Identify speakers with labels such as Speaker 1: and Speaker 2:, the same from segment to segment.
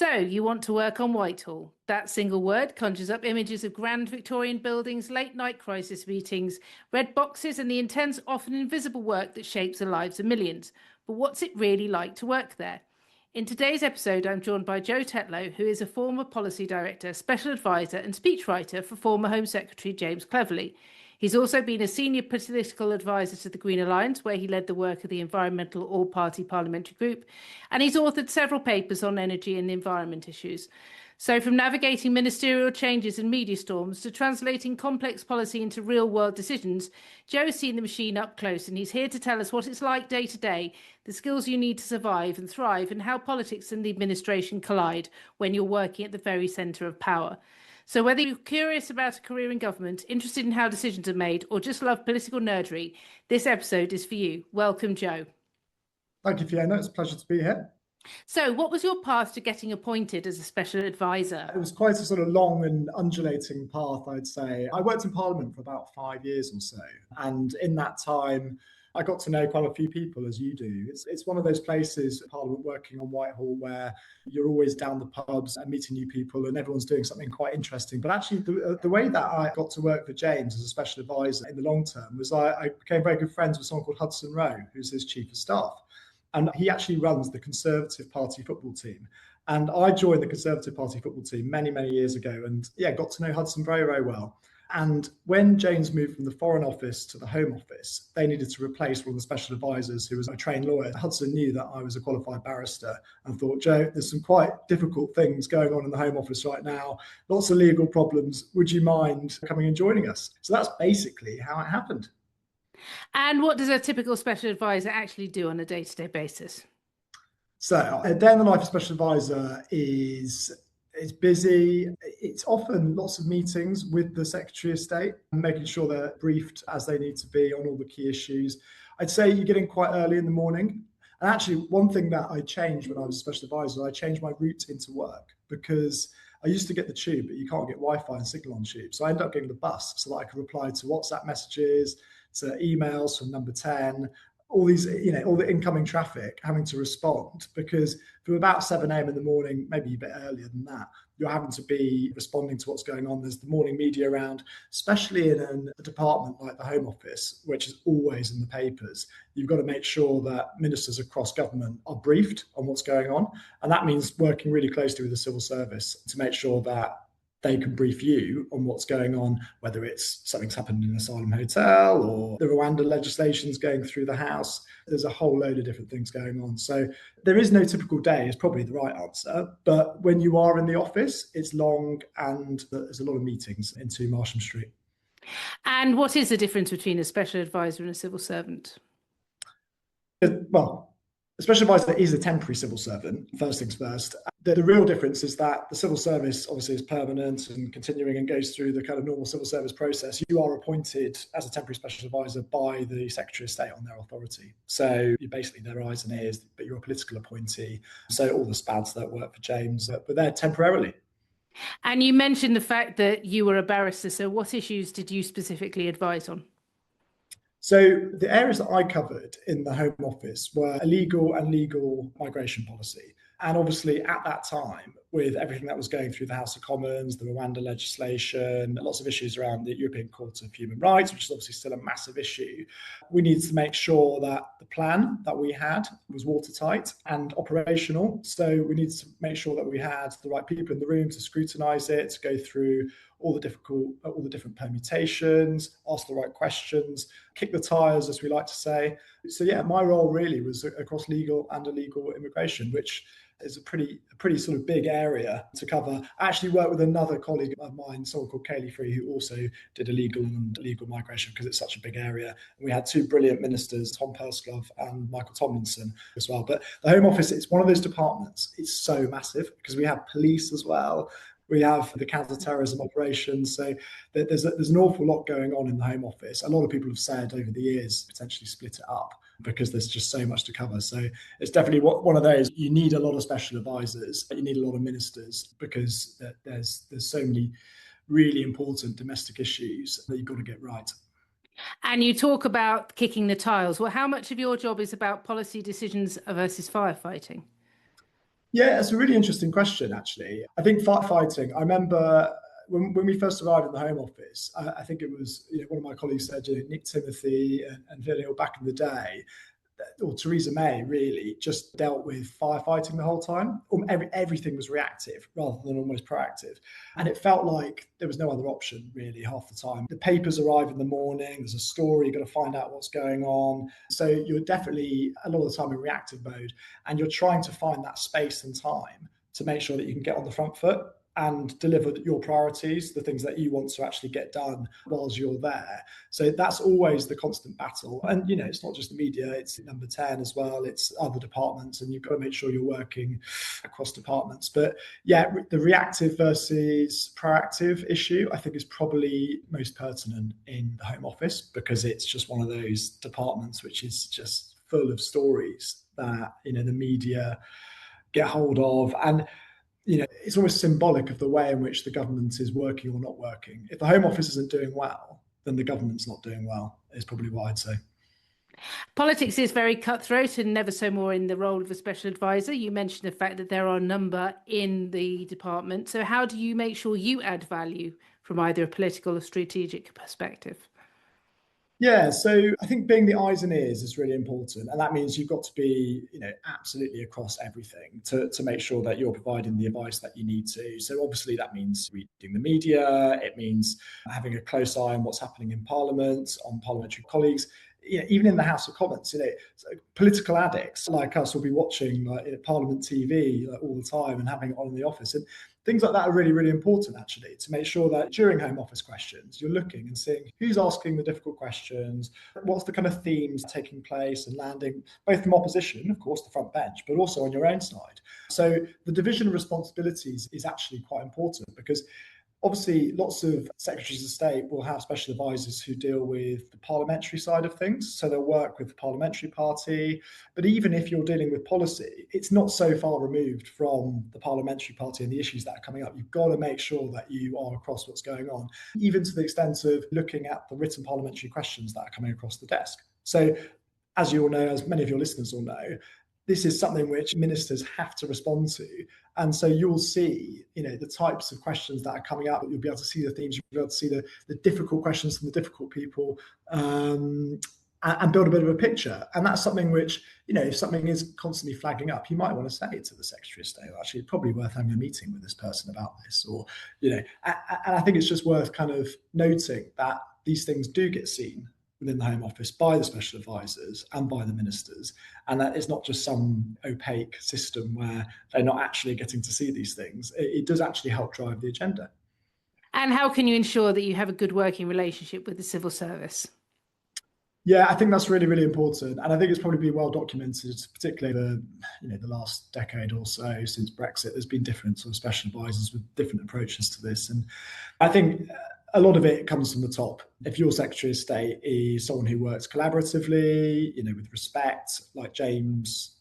Speaker 1: So, you want to work on Whitehall. That single word conjures up images of grand Victorian buildings, late night crisis meetings, red boxes, and the intense, often invisible work that shapes the lives of millions. But what's it really like to work there? In today's episode, I'm joined by Joe Tetlow, who is a former policy director, special advisor, and speechwriter for former Home Secretary James Cleverly. He's also been a senior political advisor to the Green Alliance, where he led the work of the Environmental All-Party Parliamentary Group, and he's authored several papers on energy and environment issues. So from navigating ministerial changes and media storms to translating complex policy into real-world decisions, Joe has seen the machine up close, and he's here to tell us what it's like day to day, the skills you need to survive and thrive, and how politics and the administration collide when you're working at the very centre of power. So whether you're curious about a career in government, interested in how decisions are made, or just love political nerdery, this episode is for you. Welcome, Joe.
Speaker 2: Thank you, Fiona. It's a pleasure to be here.
Speaker 1: So what was your path to getting appointed as a special advisor?
Speaker 2: It was quite a sort of long and undulating path, I'd say. I worked in Parliament for about 5 years or so. And in that time, I got to know quite a few people, as you do. It's one of those places, Parliament, working on Whitehall, where you're always down the pubs and meeting new people and everyone's doing something quite interesting. But actually, the way that I got to work for James as a special advisor in the long term was I became very good friends with someone called Hudson Rowe, who's his chief of staff. And he actually runs the Conservative Party football team. And I joined the Conservative Party football team many, many years ago and got to know Hudson very, very well. And when James moved from the Foreign Office to the Home Office, they needed to replace one of the special advisors who was a trained lawyer. Hudson knew that I was a qualified barrister and thought, Joe, there's some quite difficult things going on in the Home Office right now, lots of legal problems. Would you mind coming and joining us? So that's basically how it happened.
Speaker 1: And what does a typical special advisor actually do on a day-to-day basis?
Speaker 2: So a day in the life of special advisor is busy. It's often lots of meetings with the Secretary of State and making sure they're briefed as they need to be on all the key issues. I'd say you get in quite early in the morning. And actually, one thing that I changed when I was a special advisor, I changed my route into work because I used to get the tube, but you can't get Wi-Fi and signal on tube. So I ended up getting the bus so that I could reply to WhatsApp messages, to emails from number 10, all these, all the incoming traffic, having to respond, because from about 7 a.m. in the morning, maybe a bit earlier than that, you're having to be responding to what's going on. There's the morning media around, especially in a department like the Home Office, which is always in the papers. You've got to make sure that ministers across government are briefed on what's going on. And that means working really closely with the civil service to make sure that they can brief you on what's going on, whether it's something's happened in an asylum hotel or the Rwanda legislation's going through the House. There's a whole load of different things going on. So there is no typical day is probably the right answer. But when you are in the office, it's long and there's a lot of meetings in 2 Marsham Street.
Speaker 1: And what is the difference between a special advisor and a civil servant?
Speaker 2: Well, a special advisor is a temporary civil servant, first things first. The real difference is that the civil service obviously is permanent and continuing and goes through the kind of normal civil service process. You are appointed as a temporary special advisor by the Secretary of State on their authority. So you're basically their eyes and ears, but you're a political appointee. So all the SPADs that work for James, but they're temporarily.
Speaker 1: And you mentioned the fact that you were a barrister. So what issues did you specifically advise on?
Speaker 2: So the areas that I covered in the Home Office were illegal and legal migration policy. And obviously at that time, with everything that was going through the House of Commons, the Rwanda legislation, lots of issues around the European Court of Human Rights, which is obviously still a massive issue, we needed to make sure that the plan that we had was watertight and operational. So we needed to make sure that we had the right people in the room to scrutinise it, to go through all the different permutations, ask the right questions, kick the tires, as we like to say. So yeah, my role really was across legal and illegal immigration, which is a pretty sort of big area to cover. I actually worked with another colleague of mine, someone called Kaylee Free, who also did illegal and legal migration because it's such a big area. And we had 2 brilliant ministers, Tom Pursglove and Michael Tomlinson as well. But the Home Office, it's one of those departments. It's so massive because we have police as well. We have the counter-terrorism operations. So there's an awful lot going on in the Home Office. A lot of people have said over the years, potentially split it up because there's just so much to cover. So it's definitely one of those, you need a lot of special advisors, you need a lot of ministers because there's so many really important domestic issues that you've got to get right.
Speaker 1: And you talk about kicking the tiles. Well, how much of your job is about policy decisions versus firefighting?
Speaker 2: Yeah, it's a really interesting question, actually. I think firefighting, I remember when we first arrived in the Home Office, I think it was one of my colleagues said, Nick Timothy and Video back in the day, or Theresa May really just dealt with firefighting the whole time. Everything was reactive rather than almost proactive. And it felt like there was no other option really half the time. The papers arrive in the morning, there's a story, you've got to find out what's going on. So you're definitely a lot of the time in reactive mode, and you're trying to find that space and time to make sure that you can get on the front foot and deliver your priorities, the things that you want to actually get done whilst you're there. So that's always the constant battle. And, it's not just the media, it's number 10 as well, it's other departments, and you've got to make sure you're working across departments. But yeah, the reactive versus proactive issue, I think, is probably most pertinent in the Home Office, because it's just one of those departments which is just full of stories that, the media get hold of. And it's almost symbolic of the way in which the government is working or not working. If the Home Office isn't doing well, then the government's not doing well, is probably what I'd say.
Speaker 1: Politics is very cutthroat and never so more in the role of a special advisor. You mentioned the fact that there are a number in the department. So how do you make sure you add value from either a political or strategic perspective?
Speaker 2: Yeah, so I think being the eyes and ears is really important. And that means you've got to be, absolutely across everything to make sure that you're providing the advice that you need to. So obviously that means reading the media, it means having a close eye on what's happening in Parliament, on parliamentary colleagues. Even in the House of Commons, political addicts like us will be watching Parliament TV all the time and having it on in the office. And things like that are really, really important, actually, to make sure that during Home Office questions, you're looking and seeing who's asking the difficult questions, what's the kind of themes taking place and landing, both from opposition, of course, the front bench, but also on your own side. So the division of responsibilities is actually quite important, because obviously, lots of secretaries of state will have special advisors who deal with the parliamentary side of things. So they'll work with the parliamentary party. But even if you're dealing with policy, it's not so far removed from the parliamentary party and the issues that are coming up. You've got to make sure that you are across what's going on, even to the extent of looking at the written parliamentary questions that are coming across the desk. So as you all know, as many of your listeners all know, this is something which ministers have to respond to. And so you'll see, the types of questions that are coming up, you'll be able to see the themes, you'll be able to see the difficult questions from the difficult people, and build a bit of a picture. And that's something which, if something is constantly flagging up, you might want to say to the Secretary of State, actually, it's probably worth having a meeting with this person about this, or, and I think it's just worth kind of noting that these things do get seen within the Home Office by the special advisors and by the ministers, and that it's not just some opaque system where they're not actually getting to see these things. It does actually help drive the agenda.
Speaker 1: And how can you ensure that you have a good working relationship with the civil service?
Speaker 2: Yeah, I think that's really, really important. And I think it's probably been well documented, particularly the last decade or so since Brexit. There's been different sort of special advisors with different approaches to this. And I think a lot of it comes from the top. If your Secretary of State is someone who works collaboratively, with respect, like James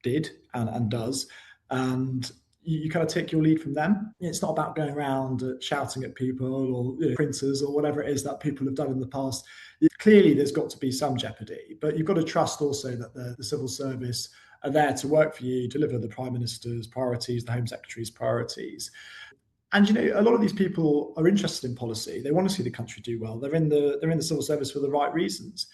Speaker 2: did and does, and you kind of take your lead from them. It's not about going around shouting at people or printers or whatever it is that people have done in the past. Clearly, there's got to be some jeopardy, but you've got to trust also that the civil service are there to work for you, deliver the Prime Minister's priorities, the Home Secretary's priorities. And a lot of these people are interested in policy. They want to see the country do well. They're in the civil service for the right reasons.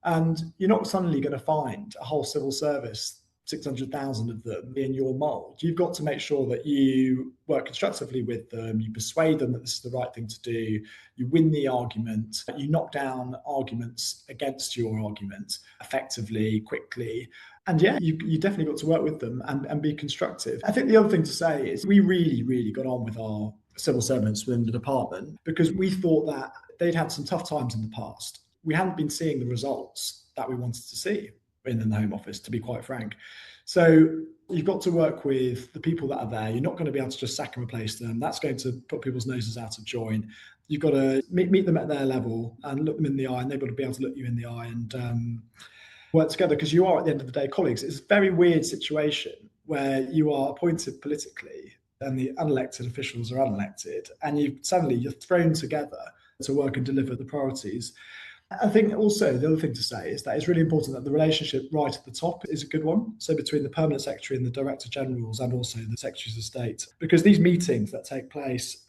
Speaker 2: And you're not suddenly going to find a whole civil service, 600,000 of them, in your mold. You've got to make sure that you work constructively with them, you persuade them that this is the right thing to do, you win the argument, you knock down arguments against your argument effectively, quickly. And yeah, you definitely got to work with them and be constructive. I think the other thing to say is we really, really got on with our civil servants within the department, because we thought that they'd had some tough times in the past. We hadn't been seeing the results that we wanted to see in the Home Office, to be quite frank. So you've got to work with the people that are there. You're not going to be able to just sack and replace them. That's going to put people's noses out of joint. You've got to meet them at their level and look them in the eye, and they've got to be able to look you in the eye and work together, because you are, at the end of the day, colleagues. It's a very weird situation where you are appointed politically and the unelected officials are unelected, and you're thrown together to work and deliver the priorities. I think also the other thing to say is that it's really important that the relationship right at the top is a good one. So between the permanent secretary and the director generals and also the secretaries of state, because these meetings that take place,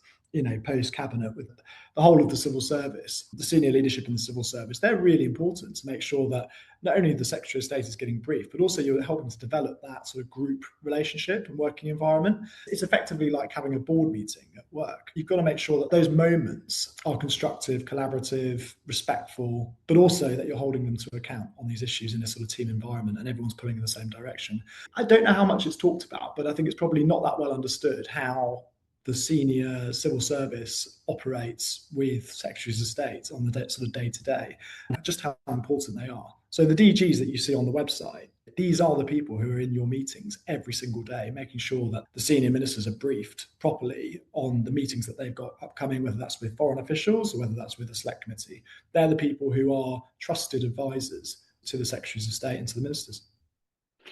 Speaker 2: post cabinet with the whole of the civil service, the senior leadership in the civil service, they're really important to make sure that not only the secretary of state is getting briefed, but also you're helping to develop that sort of group relationship and working environment. It's effectively like having a board meeting at work. You've got to make sure that those moments are constructive, collaborative, respectful, but also that you're holding them to account on these issues in a sort of team environment and everyone's pulling in the same direction. I don't know how much it's talked about, but I think it's probably not that well understood how the senior civil service operates with secretaries of state on the sort of day-to-day, just how important they are. So the DGs that you see on the website, these are the people who are in your meetings every single day, making sure that the senior ministers are briefed properly on the meetings that they've got upcoming, whether that's with foreign officials or whether that's with the select committee. They're the people who are trusted advisors to the secretaries of state and to the ministers.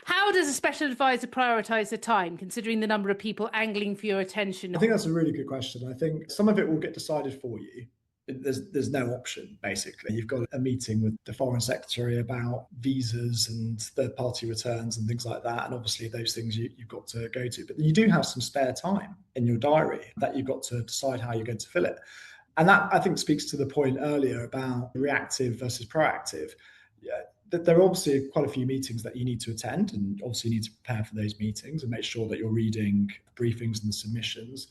Speaker 1: How does a special advisor prioritise the time, considering the number of people angling for your attention?
Speaker 2: I think that's a really good question. I think some of it will get decided for you. There's no option, basically. You've got a meeting with the foreign secretary about visas and third party returns and things like that. And obviously those things you've got to go to. But you do have some spare time in your diary that you've got to decide how you're going to fill it. And that, I think, speaks to the point earlier about reactive versus proactive. There are obviously quite a few meetings that you need to attend, and obviously you need to prepare for those meetings and make sure that you're reading the briefings and the submissions.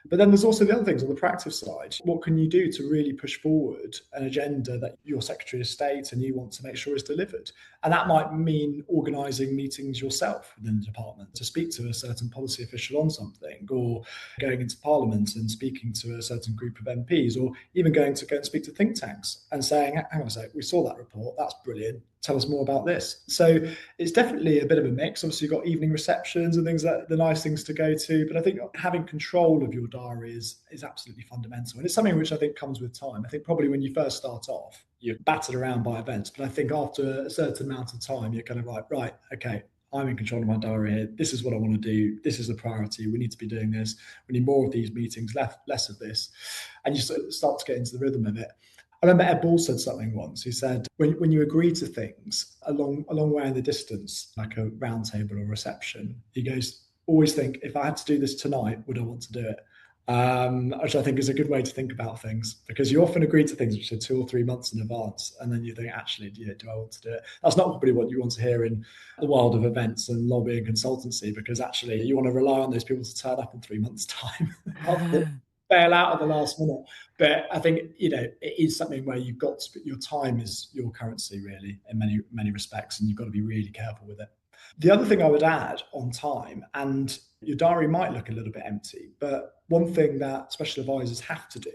Speaker 2: But then there's also the other things on the proactive side. What can you do to really push forward an agenda that your Secretary of State and you want to make sure is delivered? And that might mean organising meetings yourself within the department to speak to a certain policy official on something, or going into Parliament and speaking to a certain group of MPs, or even going to go and speak to think tanks and saying, hang on a sec, we saw that report, that's brilliant, tell us more about this. So it's definitely a bit of a mix. Obviously, you've got evening receptions and things that the nice things to go to. But I think having control of your diary is absolutely fundamental. And it's something which I think comes with time. I think probably when you first start off, you're battered around by events. But I think after a certain amount of time, you're kind of like, right, okay, I'm in control of my diary here. This is what I want to do. This is the priority. We need to be doing this. We need more of these meetings, less of this. And you sort of start to get into the rhythm of it. I remember Ed Ball said something once. He said, when you agree to things a long way in the distance, like a round table or reception, he goes, always think, if I had to do this tonight, would I want to do it? Which I think is a good way to think about things, because you often agree to things which are 2 or 3 months in advance, and then you think, actually, do I want to do it? That's not probably what you want to hear in the world of events and lobbying consultancy, because actually you want to rely on those people to turn up in 3 months' time. Bail out at the last minute. But I think, it is something where you've got to, your time is your currency, really, in many respects, and you've got to be really careful with it. The other thing I would add on time, and your diary might look a little bit empty, but one thing that special advisors have to do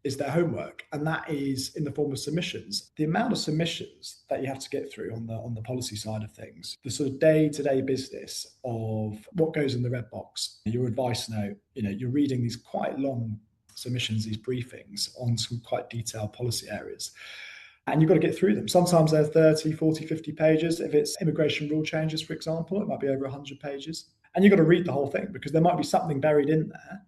Speaker 2: is their homework, and that is in the form of submissions. The amount of submissions that you have to get through on the policy side of things, the sort of day-to-day business of what goes in the red box, your advice note, you're reading these quite long submissions, these briefings on some quite detailed policy areas. And you've got to get through them. Sometimes they're 30, 40, 50 pages. If it's immigration rule changes, for example, it might be over 100 pages. And you've got to read the whole thing, because there might be something buried in there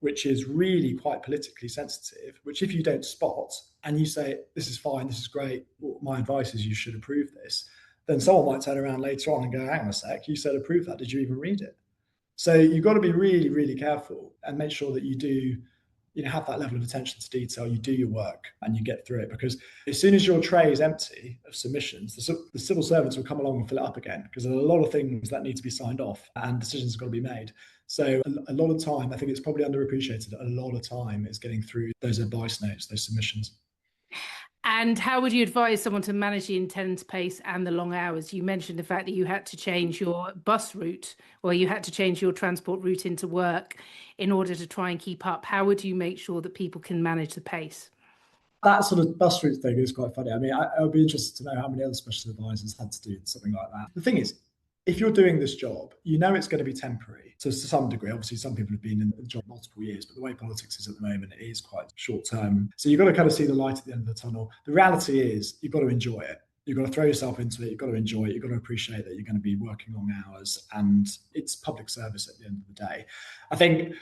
Speaker 2: which is really quite politically sensitive, which if you don't spot and you say, this is fine, this is great, well, my advice is you should approve this, then someone might turn around later on and go, hang on a sec, you said approve that, did you even read it? So you've got to be really, really careful and make sure that you do have that level of attention to detail, you do your work and you get through it, because as soon as your tray is empty of submissions, the civil servants will come along and fill it up again, because there are a lot of things that need to be signed off and decisions have got to be made. So a lot of time, I think it's probably underappreciated, a lot of time is getting through those advice notes, those submissions.
Speaker 1: And how would you advise someone to manage the intense pace and the long hours? You mentioned the fact that you had to change your bus route, or you had to change your transport route into work in order to try and keep up. How would you make sure that people can manage the pace?
Speaker 2: That sort of bus route thing is quite funny. I mean, I would be interested to know how many other special advisors had to do something like that. The thing is, if you're doing this job, it's going to be temporary. So to some degree, obviously some people have been in the job multiple years, but the way politics is at the moment, it is quite short term. So you've got to kind of see the light at the end of the tunnel. The reality is you've got to enjoy it. You've got to throw yourself into it. You've got to enjoy it. You've got to appreciate that you're going to be working long hours, and it's public service at the end of the day. I think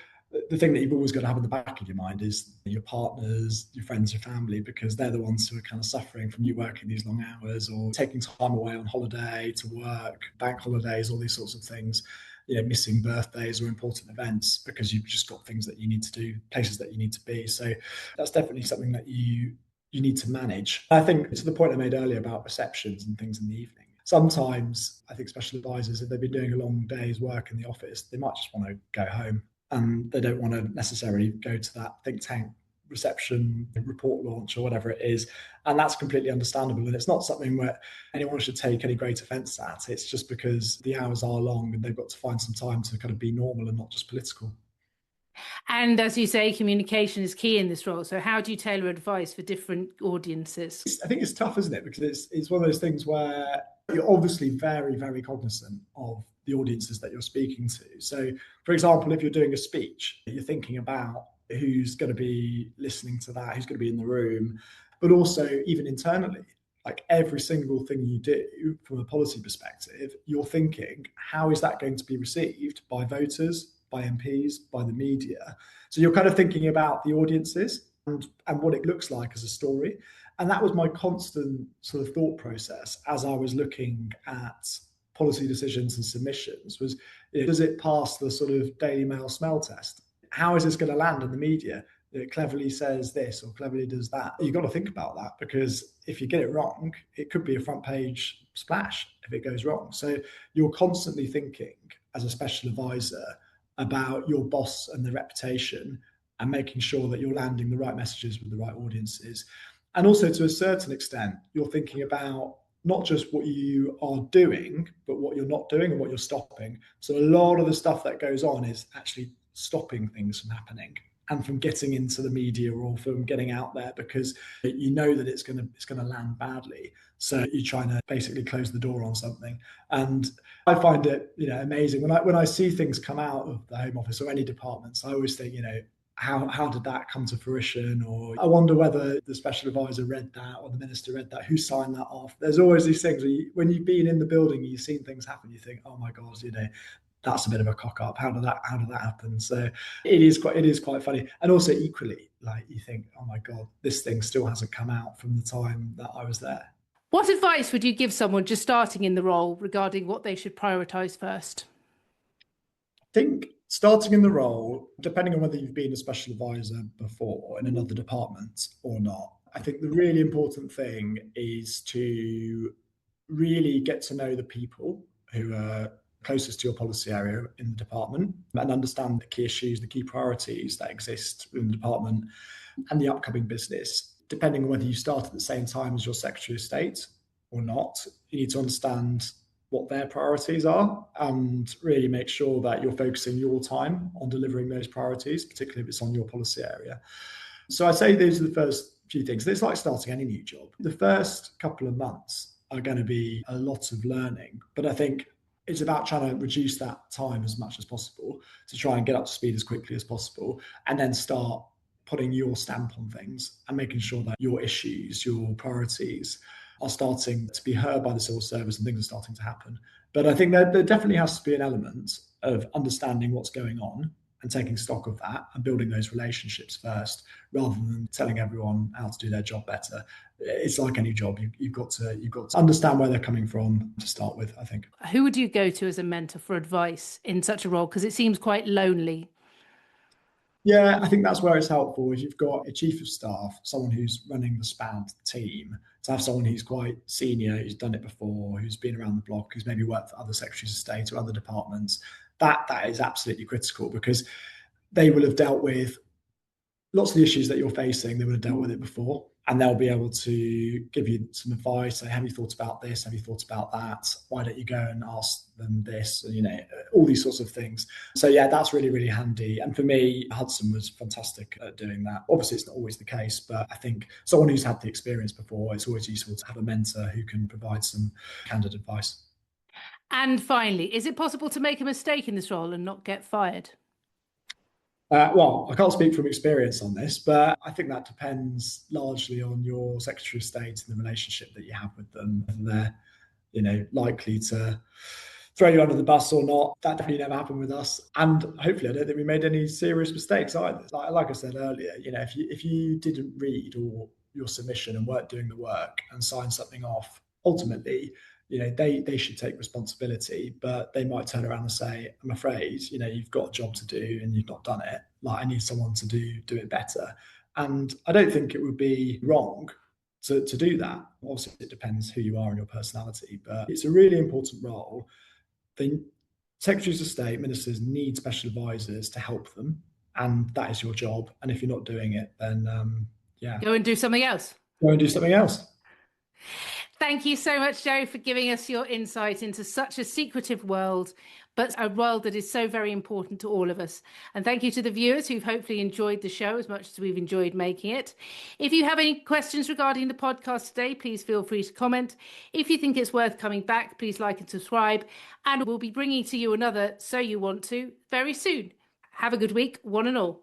Speaker 2: the thing that you've always got to have in the back of your mind is your partners, your friends, your family, because they're the ones who are kind of suffering from you working these long hours or taking time away on holiday to work, bank holidays, all these sorts of things, missing birthdays or important events because you've just got things that you need to do, places that you need to be. So that's definitely something that you need to manage. I think to the point I made earlier about receptions and things in the evening, sometimes I think special advisors, if they've been doing a long day's work in the office, they might just want to go home and they don't want to necessarily go to that think tank reception report launch or whatever it is. And that's completely understandable. And it's not something where anyone should take any great offense at. It's just because the hours are long and they've got to find some time to kind of be normal and not just political.
Speaker 1: And as you say, communication is key in this role. So how do you tailor advice for different audiences?
Speaker 2: I think it's tough, isn't it? Because it's one of those things where you're obviously very, very cognizant of the audiences that you're speaking to. So, for example, if you're doing a speech, you're thinking about who's going to be listening to that, who's going to be in the room, but also even internally, like every single thing you do from a policy perspective, you're thinking, how is that going to be received by voters, by MPs, by the media? So you're kind of thinking about the audiences and what it looks like as a story. And that was my constant sort of thought process as I was looking at policy decisions and submissions was, does it pass the sort of Daily Mail smell test? How is this going to land in the media? It cleverly says this or cleverly does that. You've got to think about that because if you get it wrong, it could be a front page splash if it goes wrong. So you're constantly thinking as a special advisor about your boss and the reputation and making sure that you're landing the right messages with the right audiences. And also to a certain extent, you're thinking about not just what you are doing, but what you're not doing and what you're stopping. So a lot of the stuff that goes on is actually stopping things from happening and from getting into the media or from getting out there because you know that it's going to land badly. So you're trying to basically close the door on something. And I find it, amazing when I see things come out of the Home Office or any departments. I always think, how did that come to fruition? Or I wonder whether the special advisor read that or the minister read that, who signed that off? There's always these things where when you've been in the building, you've seen things happen, you think, oh my God, that's a bit of a cock up. How did that happen? So it is quite funny. And also equally, like you think, oh my God, this thing still hasn't come out from the time that I was there.
Speaker 1: What advice would you give someone just starting in the role regarding what they should prioritise first?
Speaker 2: I think starting in the role, depending on whether you've been a special advisor before in another department or not, I think the really important thing is to really get to know the people who are closest to your policy area in the department and understand the key issues, the key priorities that exist in the department and the upcoming business. Depending on whether you start at the same time as your Secretary of State or not, you need to understand what their priorities are and really make sure that you're focusing your time on delivering those priorities, particularly if it's on your policy area. So I'd say those are the first few things. It's like starting any new job. The first couple of months are going to be a lot of learning, but I think it's about trying to reduce that time as much as possible to try and get up to speed as quickly as possible and then start putting your stamp on things and making sure that your issues, your priorities are starting to be heard by the civil service and things are starting to happen. But I think there definitely has to be an element of understanding what's going on and taking stock of that and building those relationships first, rather than telling everyone how to do their job better. It's like any job; you've got to understand where they're coming from to start with, I think.
Speaker 1: Who would you go to as a mentor for advice in such a role? Because it seems quite lonely.
Speaker 2: Yeah, I think that's where it's helpful if you've got a chief of staff, someone who's running the SPAD team, to have someone who's quite senior, who's done it before, who's been around the block, who's maybe worked for other secretaries of state or other departments. That is absolutely critical because they will have dealt with lots of the issues that you're facing. They would have dealt with it before, and they'll be able to give you some advice. Say, have you thought about this? Have you thought about that? Why don't you go and ask them this? All these sorts of things. So yeah, that's really, really handy. And for me, Hudson was fantastic at doing that. Obviously, it's not always the case, but I think someone who's had the experience before, it's always useful to have a mentor who can provide some candid advice.
Speaker 1: And finally, is it possible to make a mistake in this role and not get fired?
Speaker 2: Well, I can't speak from experience on this, but I think that depends largely on your Secretary of State and the relationship that you have with them. And they're, likely to throw you under the bus or not. That definitely never happened with us. And hopefully I don't think we made any serious mistakes either. Like I said earlier, if you didn't read or your submission and weren't doing the work and sign something off, ultimately, they should take responsibility, but they might turn around and say, I'm afraid, you've got a job to do and you've not done it. Like, I need someone to do it better. And I don't think it would be wrong to do that. Obviously, it depends who you are and your personality, but it's a really important role. The secretaries of state, ministers need special advisors to help them, and that is your job. And if you're not doing it, then
Speaker 1: Go and do something else.
Speaker 2: Go and do something else.
Speaker 1: Thank you so much, Joe, for giving us your insight into such a secretive world, but a world that is so very important to all of us. And thank you to the viewers who've hopefully enjoyed the show as much as we've enjoyed making it. If you have any questions regarding the podcast today, please feel free to comment. If you think it's worth coming back, please like and subscribe. And we'll be bringing to you another So You Want To very soon. Have a good week, one and all.